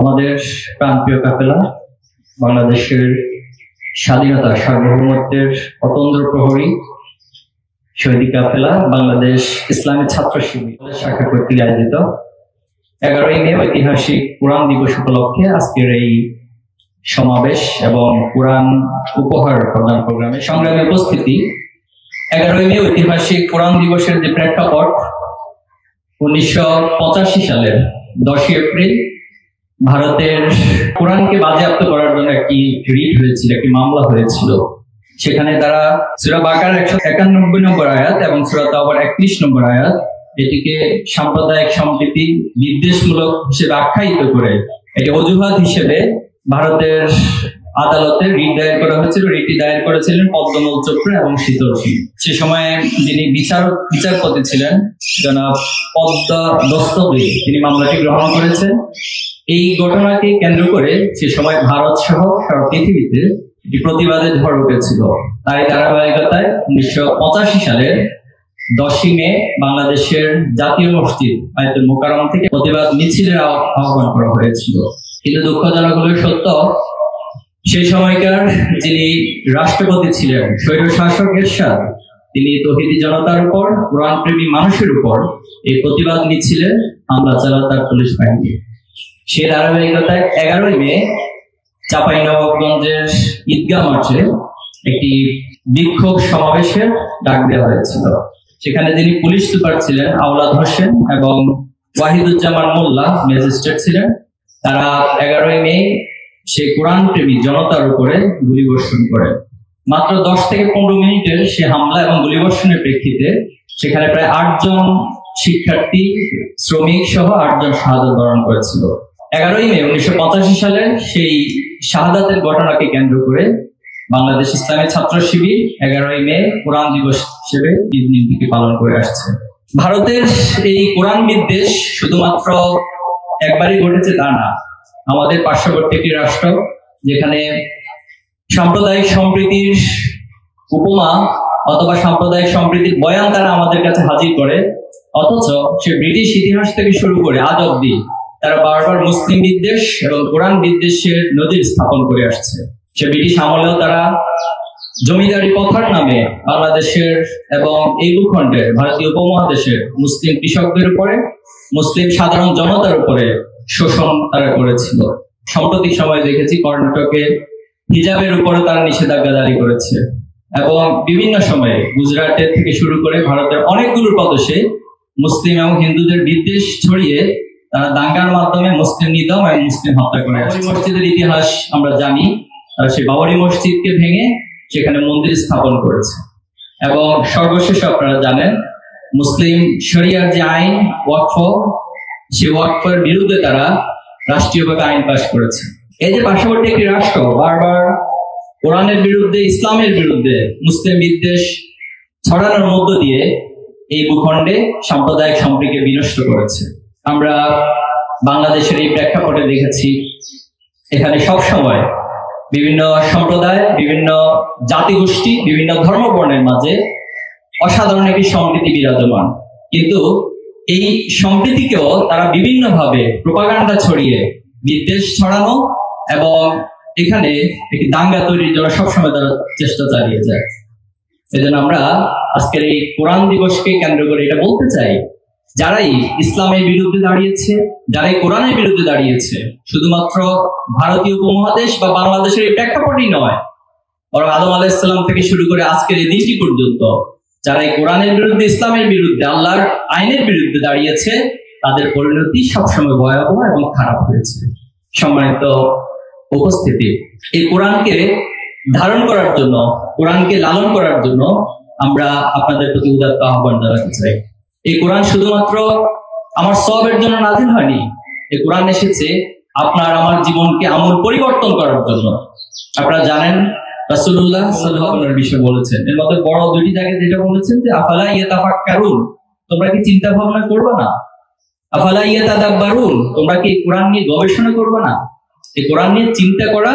আমাদের প্রাণপ্রিয় কাফেলা বাংলাদেশের স্বাধীনতা সার্বভৌমত্বের অতন্দ্র প্রহরী শহীদ কাফেলা বাংলাদেশ ইসলামী ছাত্র শিবির শাখা কর্তৃক আয়োজিত 11ই মে ঐতিহাসিক কোরআন দিবস উপলক্ষে আজকের এই সমাবেশ এবং কোরআন উপহার প্রদান প্রোগ্রামে সংগ্রামে উপস্থিতি। 11ই মে ঐতিহাসিক কোরআন দিবসের যে প্রেক্ষাপট 1985 সালের 10ই এপ্রিল ভারতের কোরআনকে বাজেয়াপ্ত করার জন্য একটি রিট হয়েছিল, একটি মামলা হয়েছিল। সেখানে তারা সূরা বাকারার 191 নম্বর আয়াত এবং সূরা তাওবার 31 নম্বর আয়াত এটিকে সাম্প্রদায়িক সম্প্রীতি নির্দেশমূলক হিসেবে আখ্যায়িত করে এটি অজুহাত হিসেবে ভারতের আদালতে রিট দায়ের করা হয়েছিল। রিটটি দায়ের করেছিলেন পদ্মমল চোপড়া এবং শীতল সিং। সে সময় যিনি বিচারপতি ছিলেন জনাব পদ্মা দস্তগীর, তিনি মামলাটি গ্রহণ করেছেন। এই ঘটনাকে কেন্দ্র করে সে সময় ভারত সহ সারা পৃথিবীতে একটি প্রতিবাদের ঝড় উঠেছিল। তাই ধারাবাহিকতায় 1985 সালের 10ই মে বাংলাদেশের জাতীয় মসজিদ বায়তুল মোকাররম থেকে প্রতিবাদ মিছিলের আহ্বান করা হয়েছিল। কিন্তু দুঃখজনক হলেও সত্য, সেই সময়কার যিনি রাষ্ট্রপতি ছিলেন স্বৈরশাসক এরশাদ, তিনি তৌহিদি জনতার উপর, কোরআন প্রেমী মানুষের উপর এই প্রতিবাদ মিছিলে হামলা চালায় তার পুলিশ বাহিনী। সেই ধারাবাহিকতায় 11ই মে চাঁপাইনবাবগঞ্জের ঈদগাহ মাঠে একটি বিক্ষোভ সমাবেশের ডাক দেওয়া হয়েছিল। সেখানে যিনি পুলিশ সুপার ছিলেন আওলাদ হোসেন এবং ওয়াহিদুজ্জামান মোল্লা ম্যাজিস্ট্রেট ছিলেন, তারা 11ই মে সেই কোরআন প্রেমী জনতার উপরে গুলিবর্ষণ করে। মাত্র 10 থেকে 15 মিনিটের সে হামলা এবং গুলিবর্ষণের প্রেক্ষিতে সেখানে প্রায় 8 জন শিক্ষার্থী, শ্রমিক সহ 8 জন শাহাদাত বরণ করেছিল। 11ই মে 1985 সালের সেই শাহাদাতের ঘটনাকে কেন্দ্র করে বাংলাদেশ ইসলামী ছাত্র শিবির 11ই মে কোরআন দিবস হিসেবে ঈদ দিনটিকে পালন করে আসছে। ভারতের এই কোরআন বিদ্বেষ শুধুমাত্র একবারই ঘটেছে তা না। আমাদের পার্শ্ববর্তী একটি রাষ্ট্র যেখানে সাম্প্রদায়িক সম্প্রীতির উপমা অথবা সাম্প্রদায়িক সম্প্রীতির বয়ান তারা আমাদের কাছে হাজির করে, অথচ সে ব্রিটিশ ইতিহাস থেকে শুরু করে আজ অব্দি তারা বারবার মুসলিম বিদ্বেষ এবং কোরআন বিদ্বেষের নজির স্থাপন করে আসছে। সে ব্রিটিশ আমলেও তারা জমিদারি প্রথার নামে বাংলাদেশের এবং এই ভূখণ্ডের ভারতীয় উপমহাদেশের মুসলিম কৃষকদের উপরে, মুসলিম সাধারণ জনতার উপরে শোষণ তারা করেছিল। সাম্প্রতিক সময় দেখেছি কর্ণাটকে হিজাবের উপরে তারা নিষেধাজ্ঞা জারি করেছে এবং বিভিন্ন সময়ে গুজরাটের থেকে শুরু করে ভারতের অনেকগুলো প্রদেশে মুসলিম এবং হিন্দুদের বিদ্বেষ ছড়িয়ে তারা দাঙ্গার মাধ্যমে মুসলিম নিধন এবং মুসলিম হত্যা করে। বাবরি মসজিদের ইতিহাস আমরা জানি, তারা সেই বাবরি মসজিদকে ভেঙে সেখানে মন্দির স্থাপন করেছে এবং সর্বশেষ আপনারা জানেন মুসলিম শরিয়ার যে আইন ওয়াকফ, সেই ওয়াকফের বিরুদ্ধে তারা রাষ্ট্রীয়ভাবে আইন পাশ করেছে। এই যে পার্শ্ববর্তী একটি রাষ্ট্র বারবার কোরআনের বিরুদ্ধে, ইসলামের বিরুদ্ধে মুসলিম বিদ্বেষ ছড়ানোর মধ্য দিয়ে এই ভূখণ্ডে সাম্প্রদায়িক সম্প্রীতি বিনষ্ট করেছে। আমরা বাংলাদেশের এই প্রেক্ষাপটে দেখেছি এখানে সবসময় বিভিন্ন সম্প্রদায়, বিভিন্ন জাতিগোষ্ঠী, বিভিন্ন ধর্মবর্ণের মাঝে অসাধারণ একটি সম্প্রীতি বিরাজমান, কিন্তু এই সম্প্রীতিকেও তারা বিভিন্নভাবে প্রোপাগান্ডা ছড়িয়ে বিদ্বেষ ছড়ানো এবং এখানে একটি দাঙ্গা তৈরির জন্য সবসময় তারা চেষ্টা চালিয়ে যায়। এজন্য আমরা আজকের এই কোরআন দিবসকে কেন্দ্র করে এটা বলতে চাই, যারাই ইসলামের বিরুদ্ধে দাঁড়িয়েছে, যারাই কোরআনের বিরুদ্ধে দাঁড়িয়েছে, শুধুমাত্র ভারতীয় উপমহাদেশ বা বাংলাদেশের এই প্রেক্ষাপটই নয়, বরং আদম আলাইহিস সালাম থেকে শুরু করে আজকের এই দিনটি পর্যন্ত যারা এই কোরআনের বিরুদ্ধে, ইসলামের বিরুদ্ধে, আল্লাহর আইনের বিরুদ্ধে দাঁড়িয়েছে, তাদের পরিণতি সবসময় ভয়াবহ এবং খারাপ হয়েছে। সম্মানিত উপস্থিতি, এই কোরআনকে ধারণ করার জন্য, কোরআনকে লালন করার জন্য আমরা আপনাদের প্রতি উদাত্ত আহ্বান জানাতে চাই। এই কোরআন শুধুমাত্র আমার সওয়াবের জন্য নাযিল হয়নি, এই কোরআন এসেছে আপনার আমার জীবনকে আমূল পরিবর্তন করার জন্য। আপনারা জানেন রাসূলুল্লাহ সাল্লাল্লাহু আলাইহি ওয়াসাল্লাম বিষয় বলেছেন, এর মধ্যে বড় দুটি জায়গায় যেটা বলেছেন যে আফালা ইয়াতাফাক্কারুন, তোমরা কি চিন্তা ভাবনা করবে না? আফালা ইয়াতাদাব্বারুন, তোমরা কি কোরআন নিয়ে গবেষণা করবে না? এই কোরআন নিয়ে চিন্তা করা,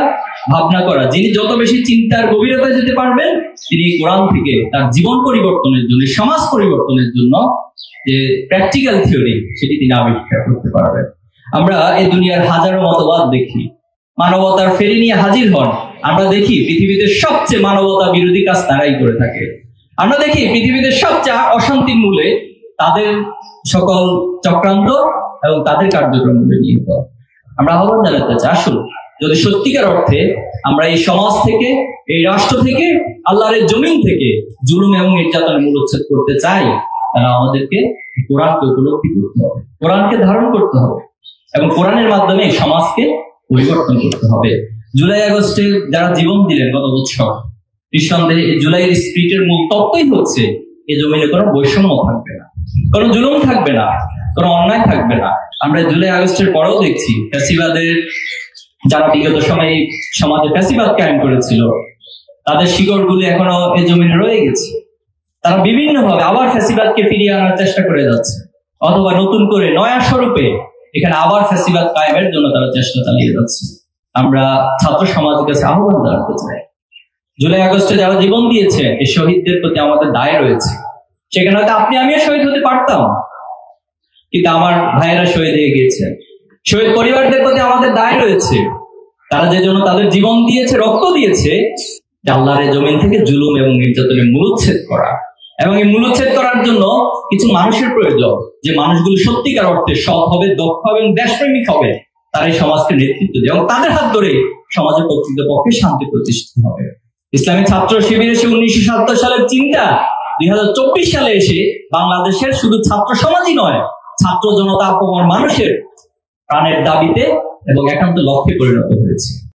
ভাবনা করা, যিনি যত বেশি চিন্তার গভীরতায় যেতে পারবেন তিনি কোরআন থেকে তার জীবন পরিবর্তনের জন্য, সমাজ পরিবর্তনের জন্য যে প্র্যাকটিক্যাল থিওরি সেটি তিনি আবিষ্কার করতে পারবেন। আমরা এই দুনিয়ার হাজারো মতবাদ দেখি, মানবতার ফেরি নিয়ে হাজির হন। আমরা দেখি পৃথিবীতে সবচেয়ে মানবতা বিরোধী কাজ তারাই করে থাকে। আমরা দেখি পৃথিবীতে সবচেয়ে অশান্তির মূলে তাদের সকল চক্রান্ত এবং তাদের কার্যক্রম নিহিত। আমরা আহ্বান জানাতে চাই, আসুন যদি সত্যিকার অর্থে আমরা এই সমাজ থেকে, এই রাষ্ট্র থেকে, আল্লাহর জমিন থেকে জুলুম এবং নির্যাতনের মূলোচ্ছেদ করতে চাই, তারা আমাদেরকে কোরআনকে উপলব্ধি করতে হবে, কোরআনকে ধারণ করতে হবে এবং কোরআনের মাধ্যমে এই সমাজকে পরিবর্তন করতে হবে। জুলাই আগস্টে যারা জীবন দিলেন গত বছর, নিঃসন্দেহে এই জুলাইয়ের স্পিরিটের মূল তত্ত্বই হচ্ছে এই জমিনে কোনো বৈষম্য থাকবে না, কোনো জুলুম থাকবে না, কোনো অন্যায় থাকবে না। আমরা জুলাই আগস্টের পরেও দেখছি ফ্যাসিবাদের যারা বিগত সময়ে সমাজে ফ্যাসিবাদ কায়েম করেছিল, তাদের শিকড়গুলি এখনো এই জমিনে রয়ে গেছে। তারা বিভিন্ন ভাবে আবার ফ্যাসিবাদকে ফিরিয়ে আনার চেষ্টা করে যাচ্ছে, অথবা নতুন করে নয়া স্বরূপে এখানে আবার ফ্যাসিবাদ কায়েমের জন্য তারা চেষ্টা চালিয়ে যাচ্ছে। আমরা ছাত্র সমাজের কাছে আহ্বান জানাতে চাই, জুলাই আগস্টে যারা জীবন দিয়েছে এই শহীদদের প্রতি আমাদের দায় রয়েছে। সেখানে হয়তো আপনি আমিও শহীদ হতে পারতাম, কিন্তু আমার ভাইয়েরা শহীদ হয়ে গিয়েছে। শহীদ পরিবারদের প্রতি আমাদের দায় রয়েছে, তারা যে জন্য তাদের জীবন দিয়েছে, রক্ত দিয়েছে, আল্লাহর জমিন থেকে জুলুম এবং নির্যাতনের মূলোচ্ছেদ করা। এবং এই মূলোচ্ছেদ করার জন্য কিছু মানুষের প্রয়োজন, যে মানুষগুলো সত্যিকার অর্থে সৎ হবে, দক্ষ হবে এবং দেশপ্রেমিক হবে। তারা এই সমাজকে নেতৃত্ব দেয় এবং তাদের হাত ধরে সমাজের প্রকৃতপক্ষে শান্তি প্রতিষ্ঠিত হবে। ইসলামী ছাত্র শিবির এসে 1977 সালের চিন্তা 2024 সালে এসে বাংলাদেশের শুধু ছাত্র সমাজই নয়, ছাত্র জনতা, আপমর মানুষের প্রাণের দাবিতে এবং একান্ত লক্ষ্যে পরিণত হয়েছে।